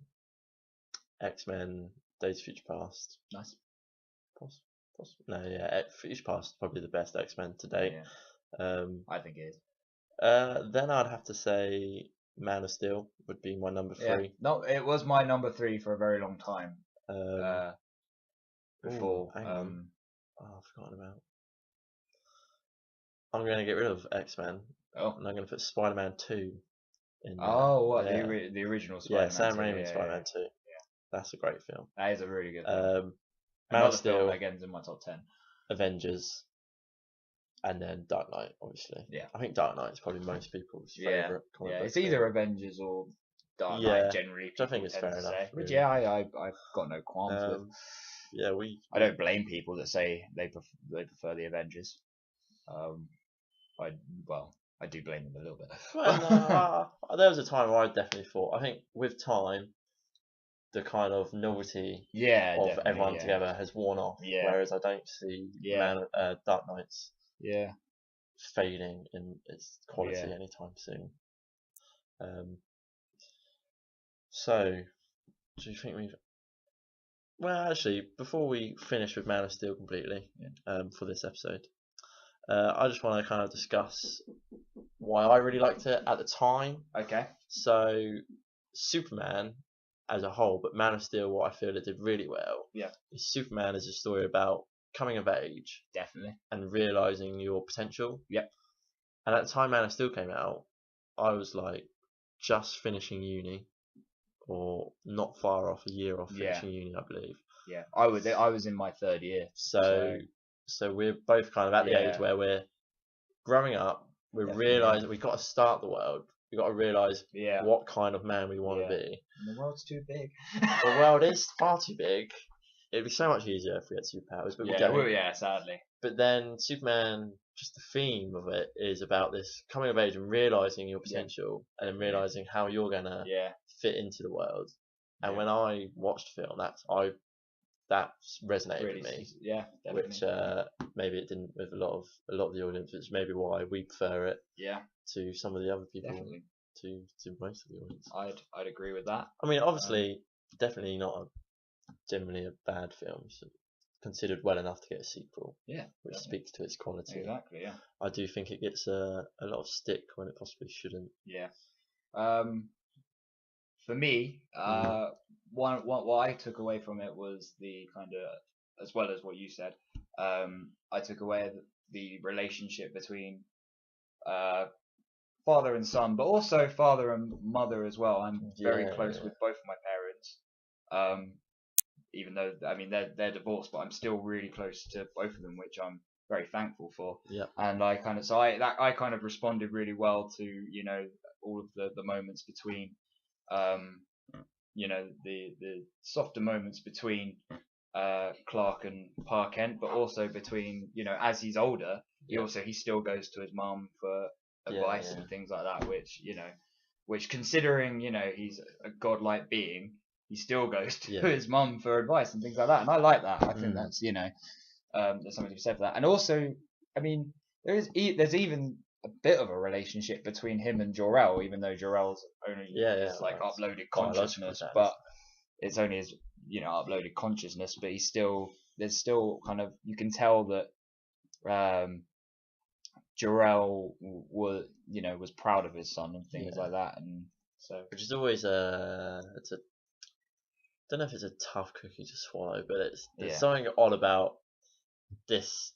X-Men Days of Future Past. Nice. Future Past is probably the best X-Men to date. I think it is. Then I'd have to say Man of Steel would be my number 3. Yeah. No, it was my number 3 for a very long time. Before. I've forgotten about. I'm going to get rid of X-Men. Oh. And I'm going to put Spider-Man 2 in there. The original Spider-Man 2. Sam Raimi's Spider-Man 2. Yeah. That's a great film. That is a really good film. Man of Steel, again, is in my top 10. Avengers, and then Dark Knight, obviously. Yeah. I think Dark Knight is probably most people's favourite comic book it's either Avengers or Dark Knight, generally. Which I think is fair enough. Which, I've got no qualms with. I don't blame people that say they prefer the Avengers. I do blame them a little bit. There was a time where I definitely thought. I think with time, the kind of novelty of everyone together has worn off. Yeah. Whereas I don't see Dark Knight's fading in its quality anytime soon. So, do you think we've? Well, actually, before we finish with Man of Steel completely, for this episode, I just want to kind of discuss why I really liked it at the time. Okay. So, Superman as a whole, but Man of Steel, what I feel it did really well, is Superman is a story about coming of age, definitely, and realizing your potential. Yep. And at the time Man of Steel came out, I was like just finishing uni, or not far off, a year off finishing uni, I believe. Yeah, I was in my 3rd year. So we're both kind of at the age where we're growing up. We're realizing we've got to start the world. We've got to realize what kind of man we want to be. And the world's too big. The world is far too big. It'd be so much easier if we had superpowers, but we don't. Sadly. But then Superman, just the theme of it is about this coming of age and realizing your potential, and then realizing how you're gonna fit into the world. And when I watched the film, that resonated with me. Yeah, definitely. Which maybe it didn't with a lot of the audience, which may be why we prefer it. Yeah. To some of the other people. Definitely. To most of the audience. I'd agree with that. I mean, obviously, definitely not generally a bad film. So considered well enough to get a sequel. Yeah. Which speaks to its quality. Exactly. Yeah. I do think it gets a lot of stick when it possibly shouldn't. Yeah. For me, what I took away from it was the kind of, as well as what you said, I took away the relationship between father and son, but also father and mother as well. I'm very close with both of my parents, even though they're divorced, but I'm still really close to both of them, which I'm very thankful for. Yeah. And I kind of responded really well to all of the moments between. The softer moments between Clark and Pa Kent, but also between as he's older, he still goes to his mum for advice and things like that, which considering he's a godlike being, he still goes to his mum for advice and things like that, and I like that. I think that's there's something to be said for that. And also, there's even a bit of a relationship between him and Jor-El, even though Jor-El's only his like uploaded consciousness, but it's only his uploaded consciousness. But there's still kind of, you can tell that Jor-El was proud of his son and things like that, and so which is always it's a, don't know if it's a tough cookie to swallow, but there's something odd about this.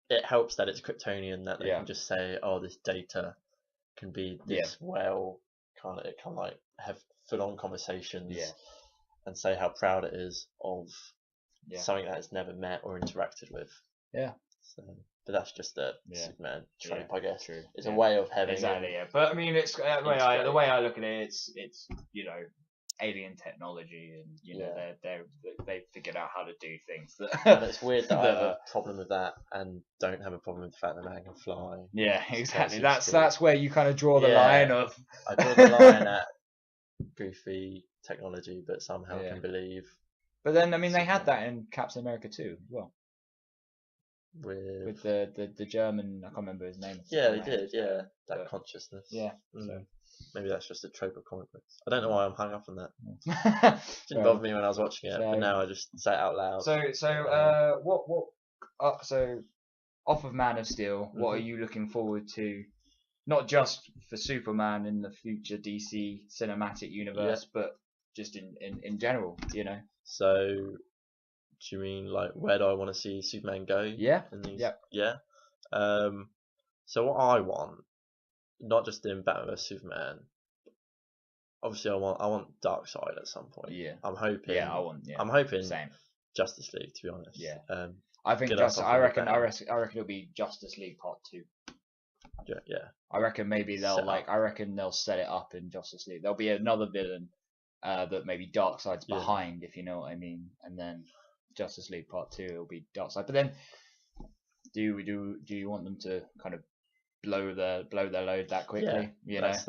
It helps that it's Kryptonian, that they can just say, oh, this data can be this it can like have full on conversations and say how proud it is of something that it's never met or interacted with. So, but that's just a Superman trope, I guess. True. It's a way of having But I mean, it's the way I look at it. It's alien technology, and they've figured out how to do things. And it's weird that I have a problem with that and don't have a problem with the fact that man can fly. Yeah, exactly. That's where you kind of draw the line of. I draw the line at goofy technology, but somehow can believe. But then, I mean, they had that in Captain America 2 as well. With the German, I can't remember his name. Yeah, they did. Yeah, that consciousness. Yeah. So maybe that's just a trope of comic books. I don't know why I'm hung up on that. Didn't bother me when I was watching it, but now I just say it out loud. So off of Man of Steel, what are you looking forward to? Not just for Superman in the future DC cinematic universe, but just in general, So, do you mean like where do I want to see Superman go? Yeah. So what I want, not just in Batman vs Superman. Obviously, I want Darkseid at some point. Yeah. I'm hoping. Yeah, I want. Yeah. I'm hoping. Same. Justice League, to be honest. Yeah. I think I reckon it'll be Justice League Part 2. Yeah. I reckon maybe they'll set it up in Justice League. There'll be another villain that maybe Darkseid's behind, if you know what I mean, and then Justice League Part 2 will be Darkseid. But then, do you want them to kind of blow their load that quickly?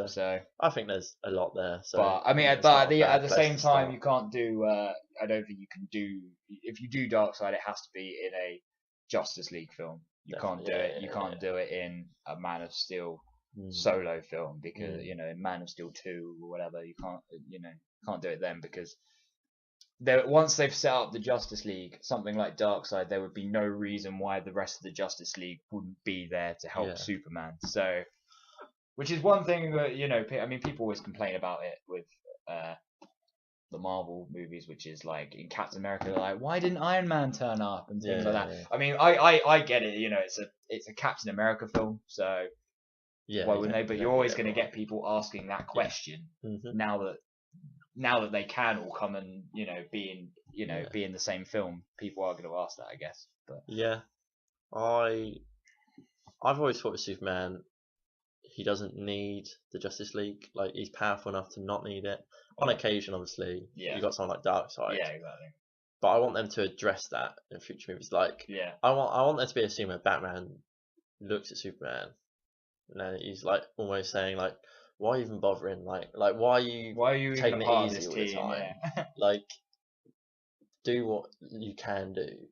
So I think there's a lot there. So, but I mean, at the same time, you can't do. I don't think you can do. If you do Darkseid, it has to be in a Justice League film. You can't do it. You can't do it in a Man of Steel solo film, because in Man of Steel 2 or whatever, you can't do it then, because once they've set up the Justice League, something like Darkseid, there would be no reason why the rest of the Justice League wouldn't be there to help Superman. So, which is one thing that I mean, people always complain about it with the Marvel movies, which is like in Captain America, they're like, why didn't Iron Man turn up and things like that. I mean, I get it. It's a Captain America film, so why wouldn't they? But you're always going to get people asking that question now that they can all come and be in the same film. People are going to ask that, I guess. But I've always thought with Superman, he doesn't need the Justice League. Like, he's powerful enough to not need it. On occasion, obviously, you've got someone like Darkseid. Yeah, exactly. But I want them to address that in future movies. Like, I want there to be a scene where Batman looks at Superman, and he's like almost saying like, "Why even bothering? Like why are you taking it easy all the time? Like, do what you can do."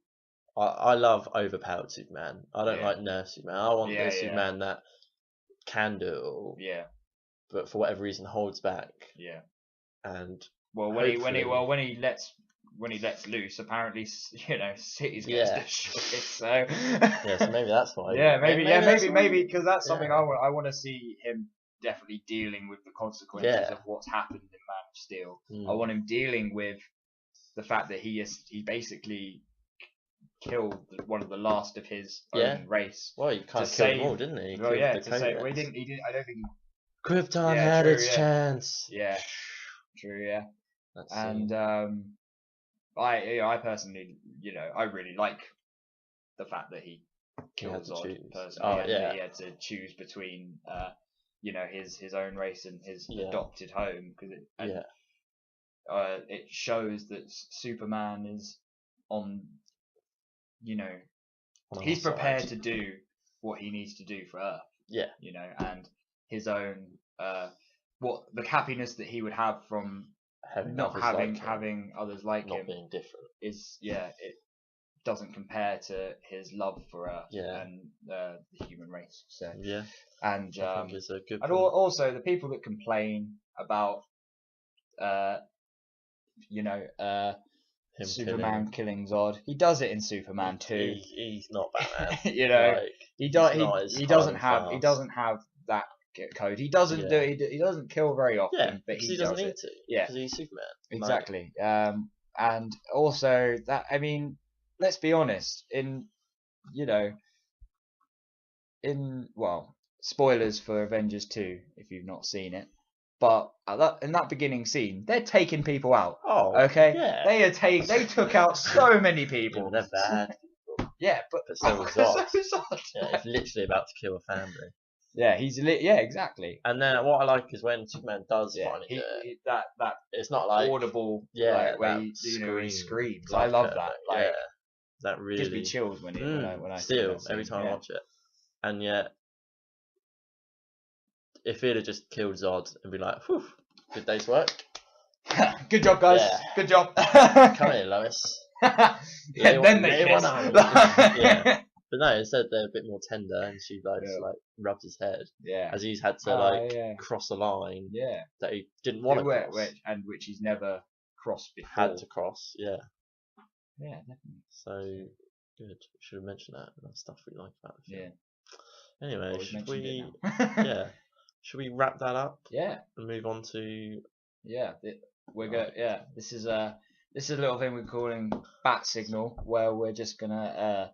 I love overpowered Superman. I don't like nerf Superman. I want the Superman that can do it all. Yeah. But for whatever reason holds back. Yeah. And when he lets loose, apparently cities get destroyed. So so maybe that's why. Maybe because that's something I want to see him definitely dealing with, the consequences of what's happened in Man of Steel. I want him dealing with the fact that he basically killed one of the last of his own race. Well, he kind of killed them all, didn't he? Well, yeah. To say, well, he didn't. I don't think. Krypton had its chance. Yeah. True. Yeah. And I personally, I really like the fact that he killed Zod personally. He had to choose between, his own race and his adopted home, because it shows that Superman is on. He's prepared to do what he needs to do for Earth. Yeah. And his own the happiness that he would have from having others like not him being different is doesn't compare to his love for Earth Yeah. and the human race. So Yeah, and I think it's a good and point. also the people that complain about you know Him Superman killing Zod. He does it in Superman 2. He's not Batman. You know, Like, he he doesn't have that code. He doesn't Yeah. he doesn't kill very often, Yeah, but because he doesn't does need it. to. Yeah, Because he's Superman. exactly. And also that, I mean, let's be honest. Well, spoilers for Avengers 2 if you've not seen it. But in that beginning scene, they're taking people out. Oh, Okay, yeah. they took out so many people. Yeah, they're bad. Yeah, but so was so Zod. was Zod. Yeah, he's literally about to kill a family. Yeah, yeah, exactly. And then what I like is when Superman does Yeah, finally do it. that It's not like audible, yeah, like, where that he screams. blood I love curdling. that. Like, Yeah, that really gives me chills when I see still that scene. every time Yeah. I watch it. And yet, if he'd have just killed Zod and been like, "Whew, good day's work. Good job, guys. Yeah. Good job. Come here, Lois." Yeah, then they kiss. Yeah. But no, instead they're a bit more tender, and she like rubs his head Yeah. as he's had to cross a line Yeah. that he didn't want to cross, which he's never crossed before. had to cross. Yeah. Yeah, definitely. So good. We should have mentioned that. That's stuff we like about the film. Yeah. Anyway, Always should mentioned we? it now. Should we wrap that up? Yeah. And move on to we're going. Yeah, this is a little thing we're calling bat signal, where we're just gonna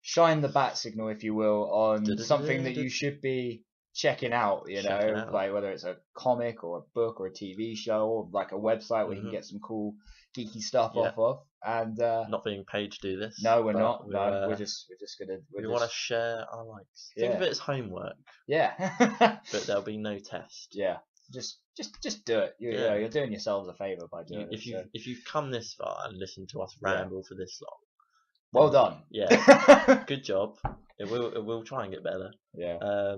shine the bat signal, if you will, on something that you should be checking out. Like whether it's a comic or a book or a TV show or like a website where you can get some cool geeky stuff off of. And not being paid to do this. No, we're not. No, we're just gonna. We want to share our likes. Yeah. Think of it as homework. Yeah. But there'll be no test. Yeah. Just do it. You're doing yourselves a favour by doing it. If you've come this far and listened to us ramble for this long, well done. Yeah. Good job. It will try and get better. Yeah.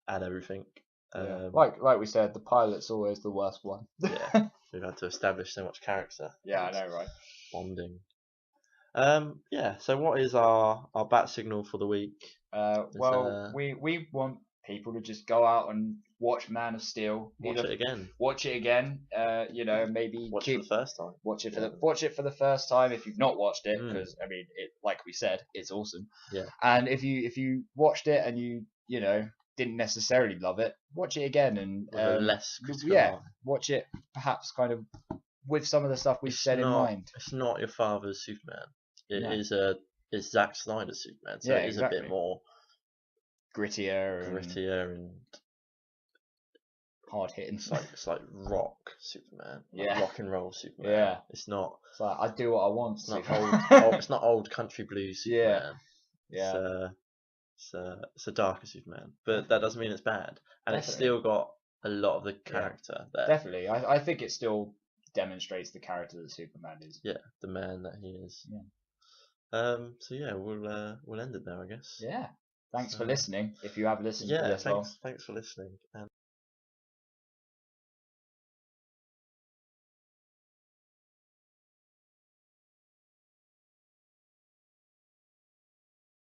And everything. Like we said, the pilot's always the worst one. Yeah. We've had to establish so much character. Yeah, I know, right? Bonding. So what is our bat signal for the week? We want people to just go out and watch Man of Steel. Watch it again. Maybe watch it for the first time. Watch it for the first time if you've not watched it, because I mean, like we said, it's awesome. Yeah. And if you watched it and you didn't necessarily love it, watch it again and less critical eye. Watch it perhaps kind of with some of the stuff we've said in mind. It's not your father's Superman. It's Zack Snyder's Superman, so it is a bit more grittier and hard hitting. It's like rock Superman, rock and roll Superman. Yeah, it's not. It's like I do what I want. It's not old. It's not old country blues Superman. Yeah. It's a darker Superman, but that doesn't mean it's bad, and it's still got a lot of the character there. Definitely, I think it still demonstrates the character that Superman is. Yeah, the man that he is. Yeah. We'll end it there, I guess. Yeah. Thanks for listening. If you have listened to this long. Thanks for listening.